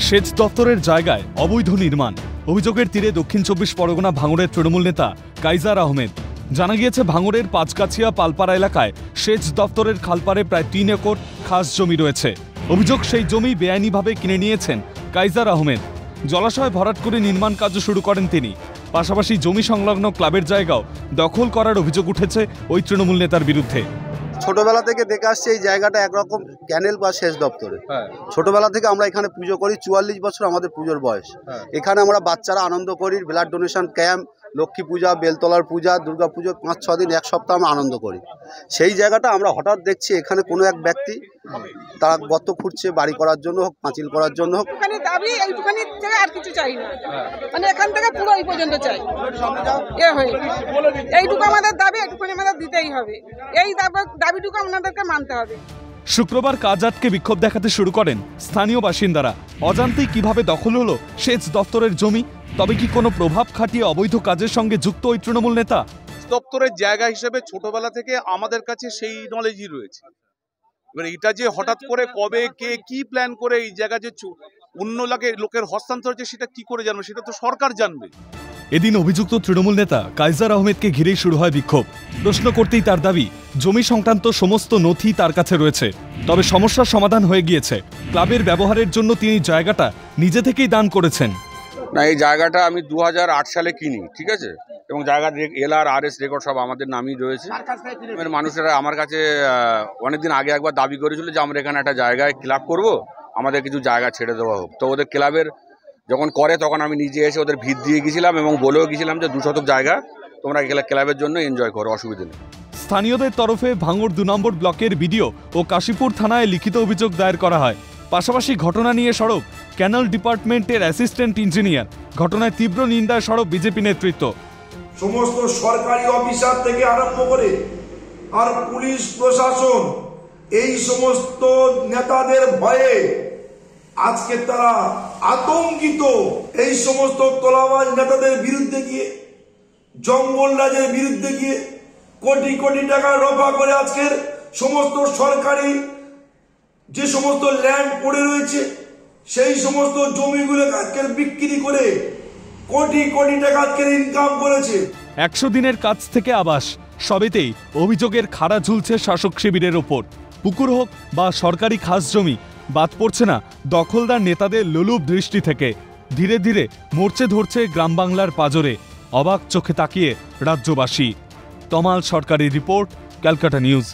সেচ দপ্তরের জায়গায় অবৈধ নির্মাণ, অভিযোগের তীরে দক্ষিণ ২৪ পরগনা ভাঙড়ের তৃণমূল নেতা কাইজার আহমেদ। জানা গিয়েছে ভাঙড়ের পাঁচগাছিয়া পালপাড়া এলাকায় সেচ দপ্তরের খালপাড়ে প্রায় ৩ একর খাস জমি রয়েছে। অভিযোগ সেই জমি বেআইনিভাবে কিনে নিয়েছেন কাইজার আহমেদ। জলাশয় ভরাট করে নির্মাণ কাজ শুরু করেন তিনি। পাশাপাশি জমি সংলগ্ন ক্লাবের জায়গাও দখল করার অভিযোগ উঠেছে ওই তৃণমূল নেতার বিরুদ্ধে। ছোটবেলা থেকে দেখে আসছে এই জায়গাটা একরকম ক্যানেল বা সেচ দপ্তরে। ছোটবেলা থেকে আমরা এখানে পুজো করি, ৪৪ বছর আমাদের পুজোর বয়স। এখানে আমরা বাচ্চারা আনন্দ করি, ব্লাড ডোনেশন ক্যাম্প, লক্ষ্মী পূজা, বেলতলার পূজা, দুর্গা পুজো ৫-৬ দিন, এক সপ্তাহ আমরা আনন্দ করি। সেই জায়গাটা আমরা হঠাৎ দেখছি এখানে কোনো এক ব্যক্তি তারা গর্ত খুঁড়ছে, বাড়ি করার জন্য হোক, পাঁচিল করার জন্য হোক। দাবি এইটুখানি থেকে আর কিছু চাই না, মানে এখান থেকে পুরো এই পর্যন্ত চাই। এইটুকু আমাদের দাবি, এইটুখানি আমাদের দিতেই হবে। এই দাবিটুকু আমাদেরকে মানতে হবে। শুক্রবার কাজ আটকে বিক্ষোভ দেখাতে শুরু করেন স্থানীয় বাসিন্দারা। অজান্তেই কিভাবে দখল হলো সেচ দপ্তরের জমি? তবে কি কোনো প্রভাব খাটিয়ে অবৈধ কাজের সঙ্গে যুক্ত ওই তৃণমূল নেতা? দপ্তরের জায়গা হিসেবে ছোটবেলা থেকে আমাদের কাছে সেই নলেজই রয়েছে। এবার এটা যে হঠাৎ করে কবে কে কি প্ল্যান করে এই জায়গা যে অন্য লোকের হস্তান্তর হচ্ছে সেটা কি করে জানবে? সেটা তো সরকার জানবে। এদিন অভিযুক্ত তৃণমূল নেতা কাইজার আহমেদকে ঘিরেই শুরু হয় বিক্ষোভ। প্রশ্ন করতেই তার দাবি, জমি সংক্রান্ত সমস্ত নথি তার কাছে রয়েছে। তবে সমস্যার সমাধান হয়ে গিয়েছে। ক্লাবের ব্যবহারের জন্য তিনি জায়গাটা নিজে থেকেই দান করেছেন। না, এই জায়গাটা আমি ২০০৮ সালে কিনি, ঠিক আছে, এবং জায়গার LR RS রেকর্ড সব আমাদের নামই রয়েছে। মানুষেরা আমার কাছে অনেকদিন আগে একবার দাবি করেছিল যে আমরা এখানে একটা জায়গায় ক্লাব করব, আমাদের কিছু জায়গা ছেড়ে দেওয়া হোক। তো ওদের ক্লাবের যখন করে তখন আমি নিজে এসে ওদের ভিত দিয়ে গেছিলাম এবং বলেও গেছিলাম যে ২ শতক জায়গা তোমরা ক্লাবের জন্য এনজয় করো, অসুবিধা নেই। স্থানীয়দের তরফে ভাঙড় ২ নম্বর ব্লকের বিডিও ও কাশীপুর থানায় লিখিত অভিযোগ দায়ের করা হয়। পাশাপাশি ঘটনা নিয়ে সরব ক্যানাল ডিপার্টমেন্টের অ্যাসিস্ট্যান্ট ইঞ্জিনিয়ার। ঘটনায় তীব্র নিন্দায় সরব বিজেপি নেতৃত্ব। সমস্ত সরকারি অফিসার থেকে আরম্ভ করে আর পুলিশ প্রশাসন এই সমস্ত নেতাদের ভয়ে আজকে তারা আতঙ্কিত। এই সমস্ত তোলাবাজ নেতাদের বিরুদ্ধে গিয়ে, জঙ্গল রাজের বিরুদ্ধে গিয়ে কোটি কোটি টাকা রফা করে আজকের সমস্ত সরকারি যে সমস্ত ল্যান্ড পড়ে রয়েছে সেই সমস্ত জমিগুলো আজকের বিক্রি করে কোটি কোটি টাকা আজকের ইনকাম করেছে। ১০০ দিনের কাজ থেকে আবাস, সবেতেই অভিযোগের খাড়া ঝুলছে শাসক শিবিরের ওপর। পুকুর হোক বা সরকারি খাস জমি, বাদ পড়ছে না দখলদার নেতাদের লোলুপ দৃষ্টি থেকে। ধীরে ধীরে মরচে ধরছে গ্রাম বাংলার পাজরে। অবাক চোখে তাকিয়ে রাজ্যবাসী। তমাল সরকারি রিপোর্ট, ক্যালকাটা নিউজ।